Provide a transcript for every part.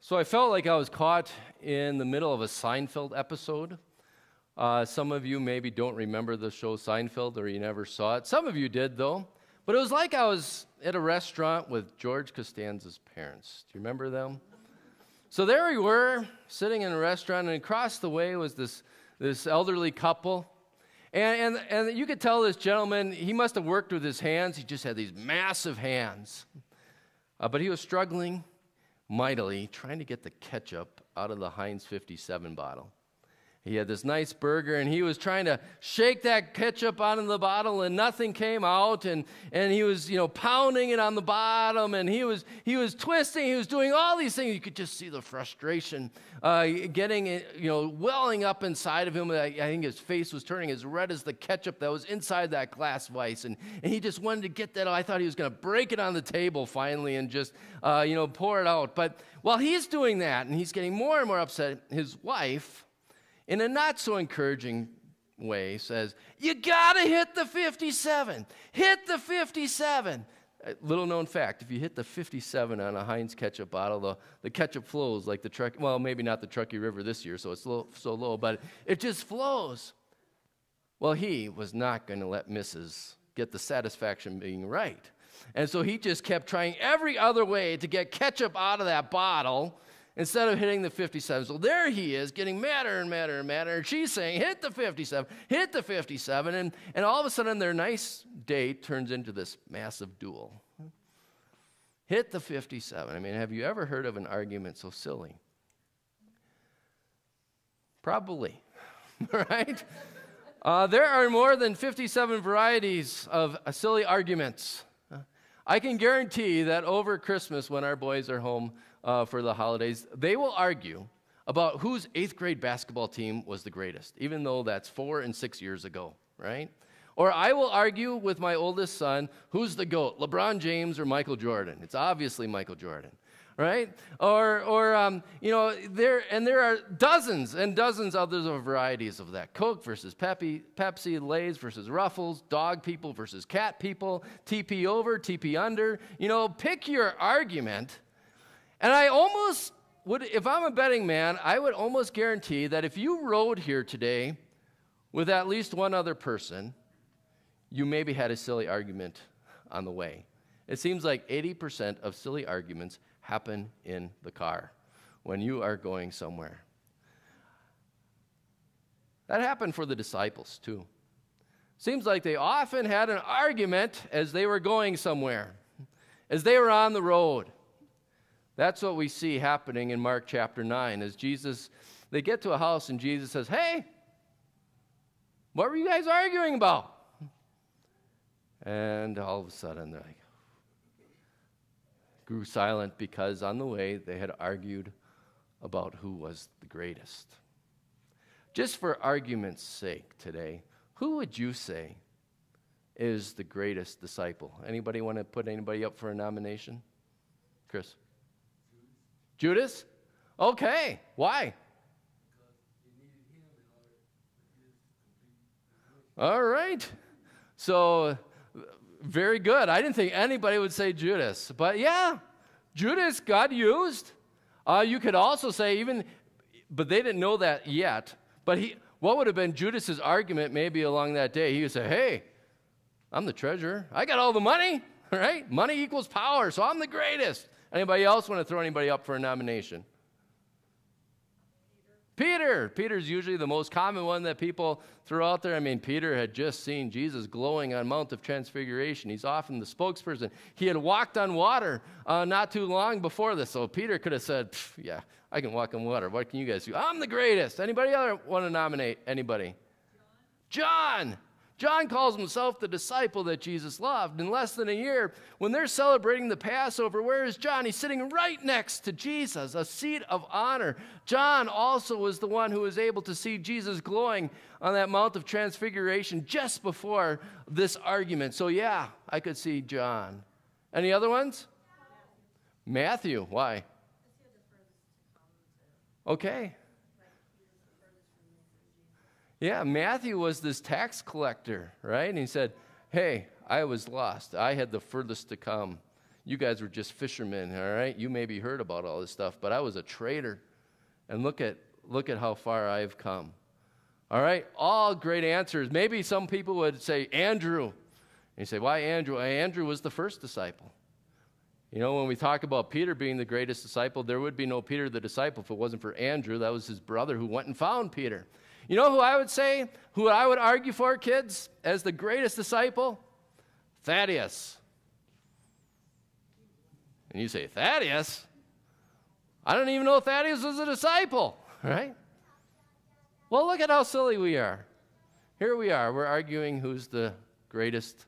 So I felt like I was caught in the middle of a Seinfeld episode. Some of you maybe don't remember the show Seinfeld, or you never saw it. Some of you did, though. But it was like I was at a restaurant with George Costanza's parents. Do you remember them? So there we were, sitting in a restaurant, and across the way was this elderly couple. And you could tell this gentleman, he must have worked with his hands. He just had these massive hands. But he was struggling mightily, trying to get the ketchup out of the Heinz 57 bottle. He had this nice burger, and he was trying to shake that ketchup out of the bottle, and nothing came out, and he was, pounding it on the bottom, and he was twisting, he was doing all these things. You could just see the frustration getting, welling up inside of him. I think his face was turning as red as the ketchup that was inside that glass vise, and he just wanted to get that out. I thought he was going to break it on the table finally and just, pour it out. But while he's doing that, and he's getting more and more upset, his wife, in a not-so-encouraging way, says, "You got to hit the 57. Hit the 57. Little-known fact, if you hit the 57 on a Heinz ketchup bottle, the ketchup flows like the Truckee, well, maybe not the Truckee River this year, so it's so low, but it just flows. Well, he was not going to let Mrs. get the satisfaction being right. And so he just kept trying every other way to get ketchup out of that bottle, instead of hitting the 57. So there he is, getting madder and madder and madder. And she's saying, hit the 57, hit the 57. And all of a sudden, their nice date turns into this massive duel. Hit the 57. I mean, have you ever heard of an argument so silly? Probably, right? There are more than 57 varieties of silly arguments. I can guarantee that over Christmas, when our boys are home for the holidays, they will argue about whose 8th grade basketball team was the greatest, even though that's 4 and 6 years ago, right? Or I will argue with my oldest son, who's the GOAT, LeBron James or Michael Jordan? It's obviously Michael Jordan, right? There are dozens and dozens others of varieties of that. Coke versus Pepsi, Lay's versus Ruffles, dog people versus cat people, TP over, TP under. Pick your argument. And I almost would, if I'm a betting man, I would almost guarantee that if you rode here today with at least one other person, you maybe had a silly argument on the way. It seems like 80% of silly arguments happen in the car when you are going somewhere. That happened for the disciples too. Seems like they often had an argument as they were going somewhere, as they were on the road. That's what we see happening in Mark chapter 9. As they get to a house and Jesus says, "Hey, what were you guys arguing about?" And all of a sudden they grew silent because on the way they had argued about who was the greatest. Just for argument's sake today, who would you say is the greatest disciple? Anybody want to put anybody up for a nomination? Chris? Judas? Okay. Why? All right. So, very good. I didn't think anybody would say Judas. But yeah, Judas God used. You could also say but they didn't know that yet. But what would have been Judas's argument maybe along that day? He would say, "Hey, I'm the treasurer. I got all the money, right? Money equals power, so I'm the greatest." Anybody else want to throw anybody up for a nomination? Peter. Peter's usually the most common one that people throw out there. I mean, Peter had just seen Jesus glowing on Mount of Transfiguration. He's often the spokesperson. He had walked on water not too long before this, so Peter could have said, "Yeah, I can walk on water. What can you guys do? I'm the greatest." Anybody else want to nominate anybody? John. John calls himself the disciple that Jesus loved. In less than a year, when they're celebrating the Passover, where is John? He's sitting right next to Jesus, a seat of honor. John also was the one who was able to see Jesus glowing on that Mount of Transfiguration just before this argument. So yeah, I could see John. Any other ones? Matthew. Why? Okay. Yeah, Matthew was this tax collector, right? And he said, "Hey, I was lost. I had the furthest to come. You guys were just fishermen, all right? You maybe heard about all this stuff, but I was a trader. And look at how far I've come. All right? All great answers. Maybe some people would say, Andrew. And you say, why Andrew? Andrew was the first disciple. You know, when we talk about Peter being the greatest disciple, there would be no Peter the disciple if it wasn't for Andrew. That was his brother who went and found Peter. You know who I would say, who I would argue for, kids, as the greatest disciple? Thaddeus. And you say, Thaddeus? I don't even know Thaddeus was a disciple, right? Well, look at how silly we are. Here we are. We're arguing who's the greatest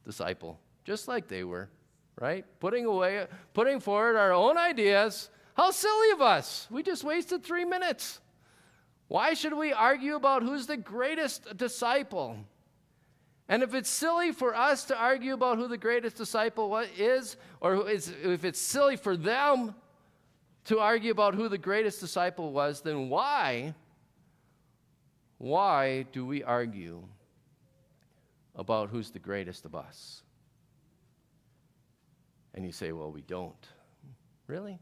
disciple, just like they were, right? Putting forward our own ideas. How silly of us. We just wasted 3 minutes. Why should we argue about who's the greatest disciple? And if it's silly for us to argue about who the greatest disciple is, or if it's silly for them to argue about who the greatest disciple was, then why do we argue about who's the greatest of us? And you say, well, we don't. Really?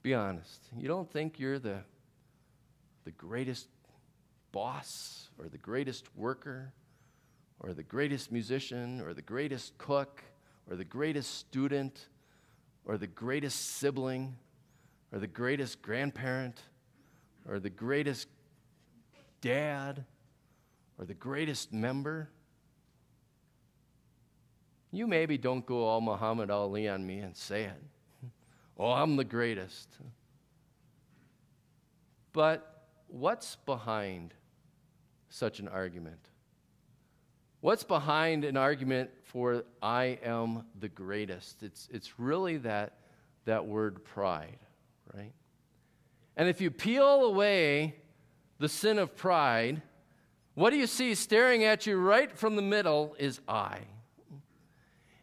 Be honest. You don't think you're the greatest boss or the greatest worker or the greatest musician or the greatest cook or the greatest student or the greatest sibling or the greatest grandparent or the greatest dad or the greatest member? You maybe don't go all Muhammad Ali on me and say it. Oh, I'm the greatest. But what's behind such an argument? What's behind an argument for I am the greatest? It's really that word pride, right? And if you peel away the sin of pride, what do you see staring at you right from the middle is I.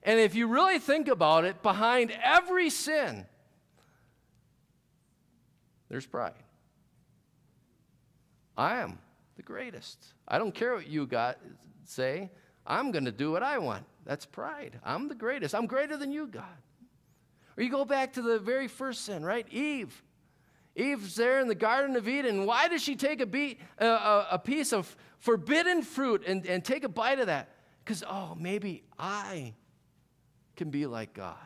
And if you really think about it, behind every sin, there's pride. I am the greatest. I don't care what you say. I'm going to do what I want. That's pride. I'm the greatest. I'm greater than you, God. Or you go back to the very first sin, right? Eve. Eve's there in the Garden of Eden. Why does she take a piece of forbidden fruit and take a bite of that? Because, maybe I can be like God.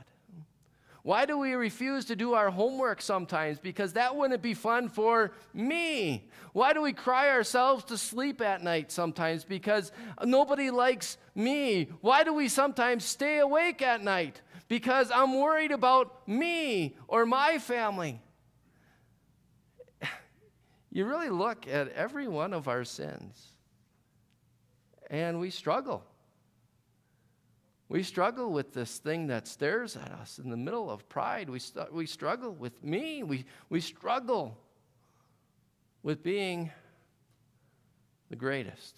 Why do we refuse to do our homework sometimes? Because that wouldn't be fun for me. Why do we cry ourselves to sleep at night sometimes? Because nobody likes me. Why do we sometimes stay awake at night? Because I'm worried about me or my family. You really look at every one of our sins, and we struggle. We struggle with this thing that stares at us in the middle of pride. We struggle with me. We struggle with being the greatest.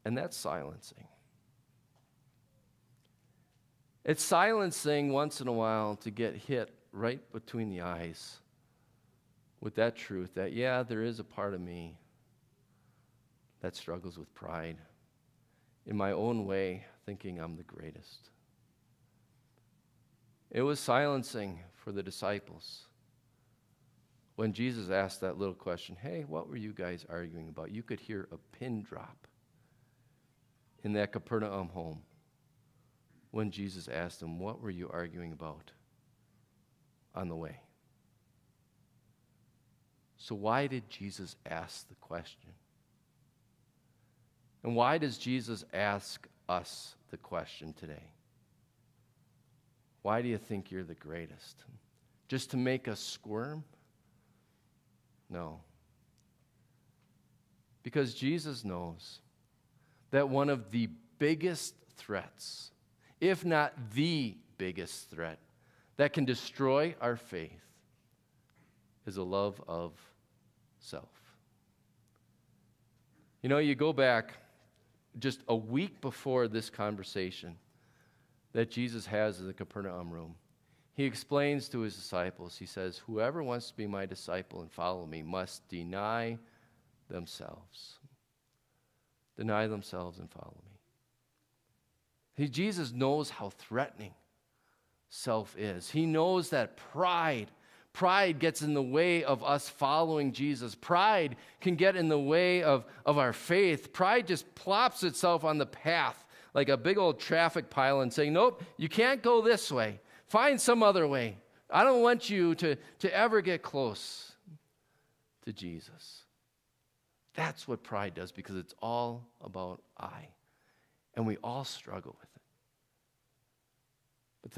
And that's silencing. It's silencing once in a while to get hit right between the eyes with that truth that, yeah, there is a part of me that struggles with pride, in my own way, thinking I'm the greatest. It was silencing for the disciples when Jesus asked that little question, hey, what were you guys arguing about? You could hear a pin drop in that Capernaum home when Jesus asked them, what were you arguing about on the way? So why did Jesus ask the question? And why does Jesus ask us the question today? Why do you think you're the greatest? Just to make us squirm? No. Because Jesus knows that one of the biggest threats, if not the biggest threat, that can destroy our faith is a love of self. You know, you go back just a week before this conversation that Jesus has in the Capernaum room. He explains to his disciples, he says, whoever wants to be my disciple and follow me must deny themselves. deny themselves and follow me. Jesus knows how threatening self is. He knows that pride gets in the way of us following Jesus. Pride can get in the way of our faith. Pride just plops itself on the path like a big old traffic pylon saying, nope, you can't go this way. Find some other way. I don't want you to ever get close to Jesus. That's what pride does, because it's all about I. And we all struggle with it. But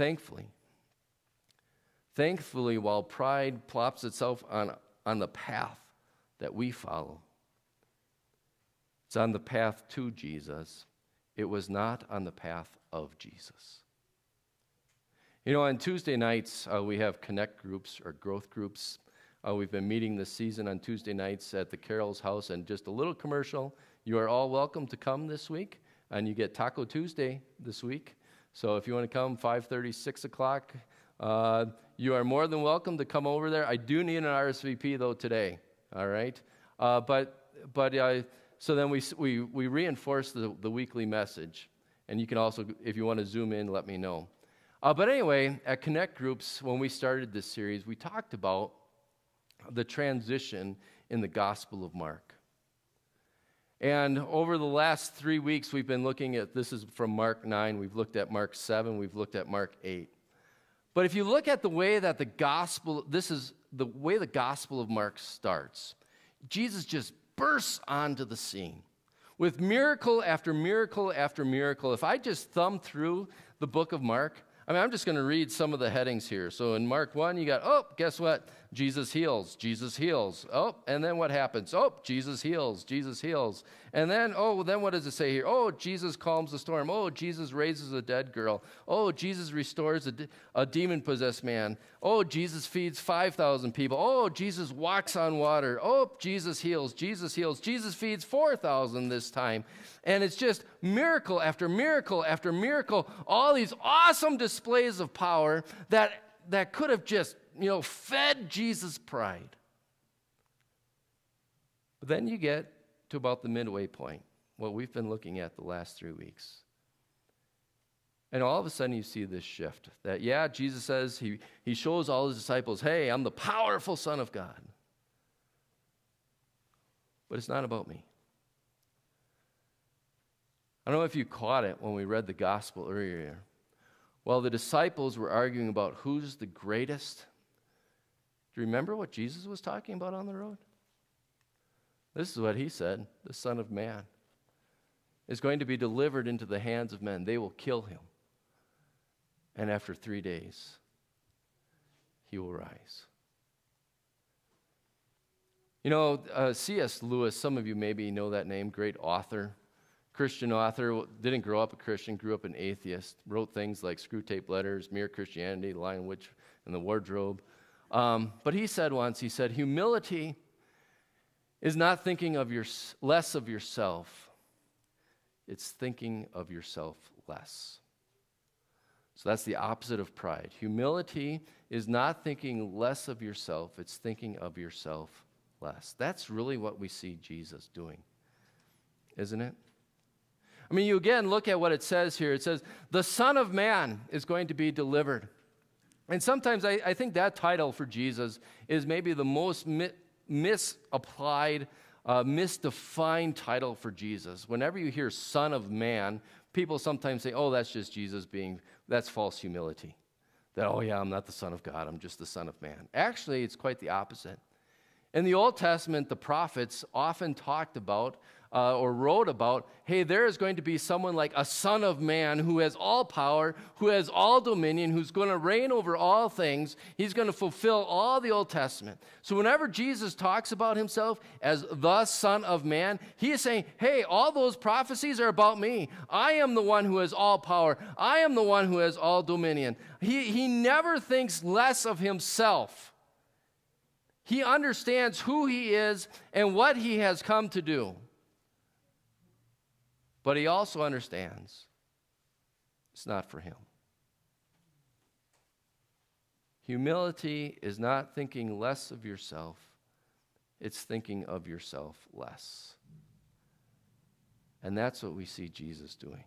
thankfully, while pride plops itself on the path that we follow, it's on the path to Jesus. It was not on the path of Jesus. You know, on Tuesday nights, we have connect groups or growth groups. We've been meeting this season on Tuesday nights at the Carroll's house. And just a little commercial, you are all welcome to come this week. And you get Taco Tuesday this week. So if you want to come 5:30, 6 o'clock, you are more than welcome to come over there. I do need an RSVP, though, today. All right? So then we reinforce the weekly message. And you can also, if you want to zoom in, let me know. But anyway, at Connect Groups, when we started this series, we talked about the transition in the Gospel of Mark. And over the last 3 weeks, we've been looking at, this is from Mark 9, we've looked at Mark 7, we've looked at Mark 8. But if you look at the way that this is the way the Gospel of Mark starts, Jesus just bursts onto the scene with miracle after miracle after miracle. If I just thumb through the book of Mark, I'm just going to read some of the headings here. So in Mark 1, you got, guess what? Jesus heals, Jesus heals. And then what happens? Jesus heals, Jesus heals. And then, then what does it say here? Jesus calms the storm. Jesus raises a dead girl. Jesus restores a demon-possessed man. Jesus feeds 5,000 people. Jesus walks on water. Jesus heals, Jesus heals. Jesus feeds 4,000 this time. And it's just miracle after miracle after miracle. All these awesome displays of power that could have just, fed Jesus' pride. But then you get to about the midway point, what we've been looking at the last 3 weeks. And all of a sudden you see this shift that, Jesus says, he shows all his disciples, hey, I'm the powerful Son of God. But it's not about me. I don't know if you caught it when we read the gospel earlier. While the disciples were arguing about who's the greatest, do you remember what Jesus was talking about on the road? This is what he said, the Son of Man is going to be delivered into the hands of men. They will kill him. And after 3 days, he will rise. C.S. Lewis, some of you maybe know that name, great author, Christian author, didn't grow up a Christian, grew up an atheist, wrote things like Screw Tape Letters, Mere Christianity, The Lion, Witch, and the Wardrobe. But he said once, humility is not thinking of less of yourself. It's thinking of yourself less. So that's the opposite of pride. Humility is not thinking less of yourself. It's thinking of yourself less. That's really what we see Jesus doing, isn't it? You again look at what it says here. It says, the Son of Man is going to be delivered. And sometimes I think that title for Jesus is maybe the most misapplied, misdefined title for Jesus. Whenever you hear Son of Man, people sometimes say, that's just Jesus that's false humility. That, I'm not the Son of God, I'm just the Son of Man. Actually, it's quite the opposite. In the Old Testament, the prophets often talked about or wrote about, hey, there is going to be someone like a Son of Man who has all power, who has all dominion, who's going to reign over all things. He's going to fulfill all the Old Testament. So whenever Jesus talks about himself as the Son of Man, he is saying, hey, all those prophecies are about me. I am the one who has all power. I am the one who has all dominion. He never thinks less of himself. He understands who he is and what he has come to do. But he also understands it's not for him. Humility is not thinking less of yourself. It's thinking of yourself less. And that's what we see Jesus doing.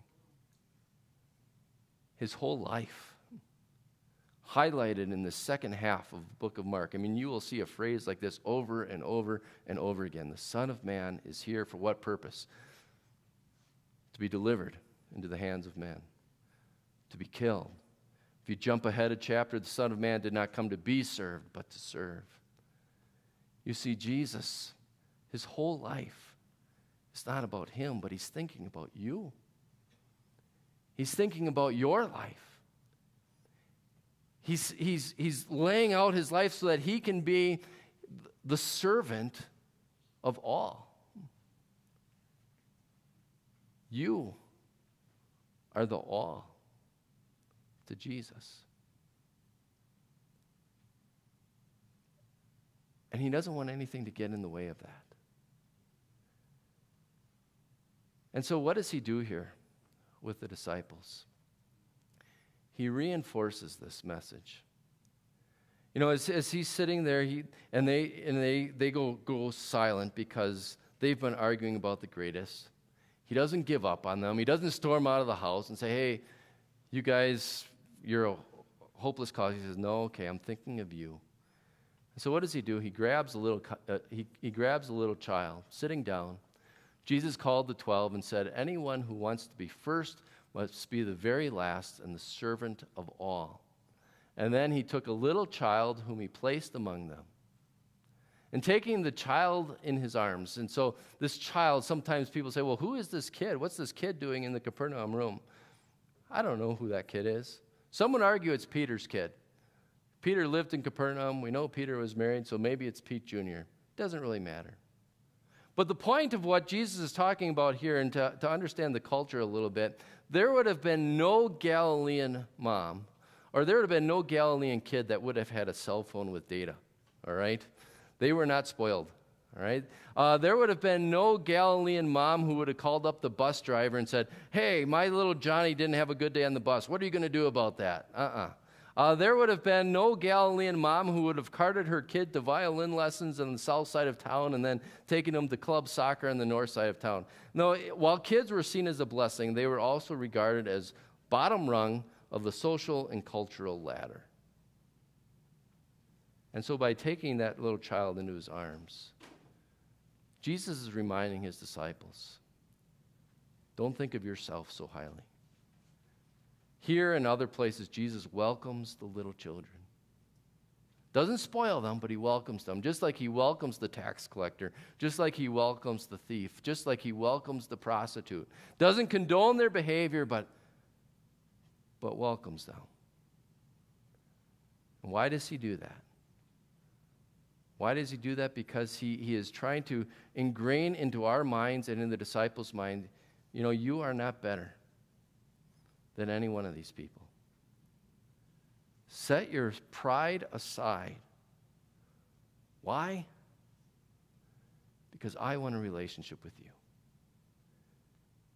His whole life, highlighted in the second half of the book of Mark. I mean, you will see a phrase like this over and over and over again. The Son of Man is here for what purpose? To be delivered into the hands of men, to be killed. If you jump ahead a chapter, the Son of Man did not come to be served, but to serve. You see, Jesus, his whole life, it's not about him, but he's thinking about you. He's thinking about your life. He's laying out his life so that he can be the servant of all. You are the all to Jesus. And he doesn't want anything to get in the way of that. And so what does he do here with the disciples? He reinforces this message. You know, as he's sitting there, they go silent because they've been arguing about the greatest. He doesn't give up on them. He doesn't storm out of the house and say, hey, you guys, you're a hopeless cause. He says, no, okay, I'm thinking of you. And so what does he do? He grabs a little child sitting down. Jesus called the 12 and said, anyone who wants to be first must be the very last and the servant of all. And then he took a little child whom he placed among them. And taking the child in his arms. And so this child, sometimes people say, well, who is this kid? What's this kid doing in the Capernaum room? I don't know who that kid is. Some would argue it's Peter's kid. Peter lived in Capernaum. We know Peter was married, so maybe it's Pete Jr. Doesn't really matter. But the point of what Jesus is talking about here, and to understand the culture a little bit, there would have been no Galilean mom, or there would have been no Galilean kid that would have had a cell phone with data, all right? They were not spoiled, all right? There would have been no Galilean mom who would have called up the bus driver and said, hey, my little Johnny didn't have a good day on the bus. What are you going to do about that? There would have been no Galilean mom who would have carted her kid to violin lessons on the south side of town and then taken them to club soccer on the north side of town. No, while kids were seen as a blessing, they were also regarded as bottom rung of the social and cultural ladder. And so by taking that little child into his arms, Jesus is reminding his disciples, don't think of yourself so highly. Here and other places, Jesus welcomes the little children. Doesn't spoil them, but he welcomes them, just like he welcomes the tax collector, just like he welcomes the thief, just like he welcomes the prostitute. Doesn't condone their behavior, but welcomes them. And why does he do that? Why does he do that? Because he is trying to ingrain into our minds and in the disciples' mind, you know, you are not better than any one of these people. Set your pride aside. Why? Because I want a relationship with you.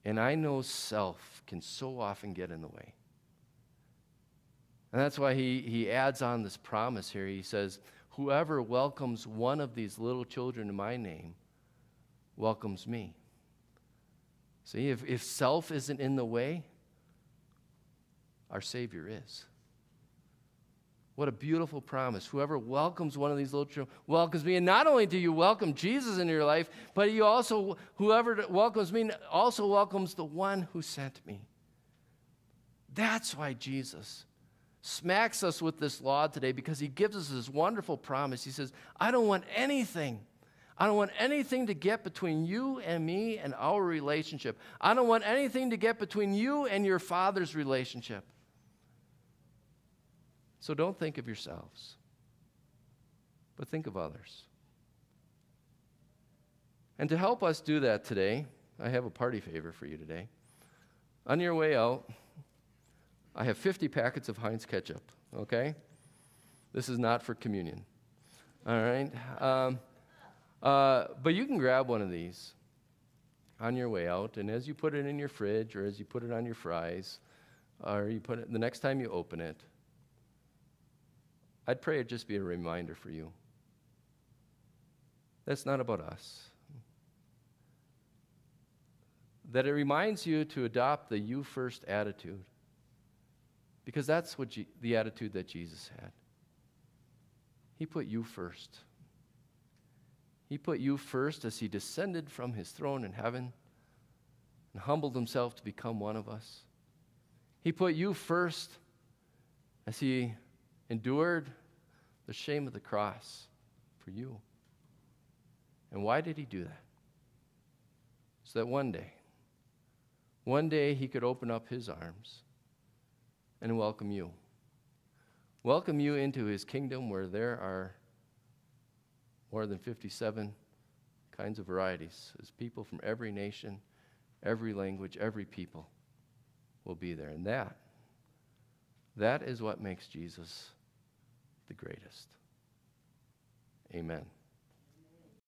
And I know self can so often get in the way. And that's why he adds on this promise here. He says, whoever welcomes one of these little children in my name welcomes me. See, if self isn't in the way, our Savior is. What a beautiful promise. Whoever welcomes one of these little children welcomes me. And not only do you welcome Jesus in your life, but whoever welcomes me also welcomes the one who sent me. That's why Jesus smacks us with this law today, because he gives us this wonderful promise. He says, I don't want anything to get between you and me and our relationship. I don't want anything to get between you and your Father's relationship. So don't think of yourselves, but think of others. And to help us do that today, I have a party favor for you today. On your way out, I have 50 packets of Heinz ketchup, okay? This is not for communion, all right? But you can grab one of these on your way out, and as you put it in your fridge, or as you put it on your fries, or you put it the next time you open it, I'd pray it'd just be a reminder for you. That's not about us. that it reminds you to adopt the you first attitude. Because that's what the attitude that Jesus had. He put you first. He put you first as he descended from his throne in heaven and humbled himself to become one of us. He put you first as he endured the shame of the cross for you. And why did he do that? So that one day he could open up his arms and welcome you. Welcome you into his kingdom where there are more than 57 kinds of varieties, as people from every nation, every language, every people will be there. And that is what makes Jesus the greatest. Amen.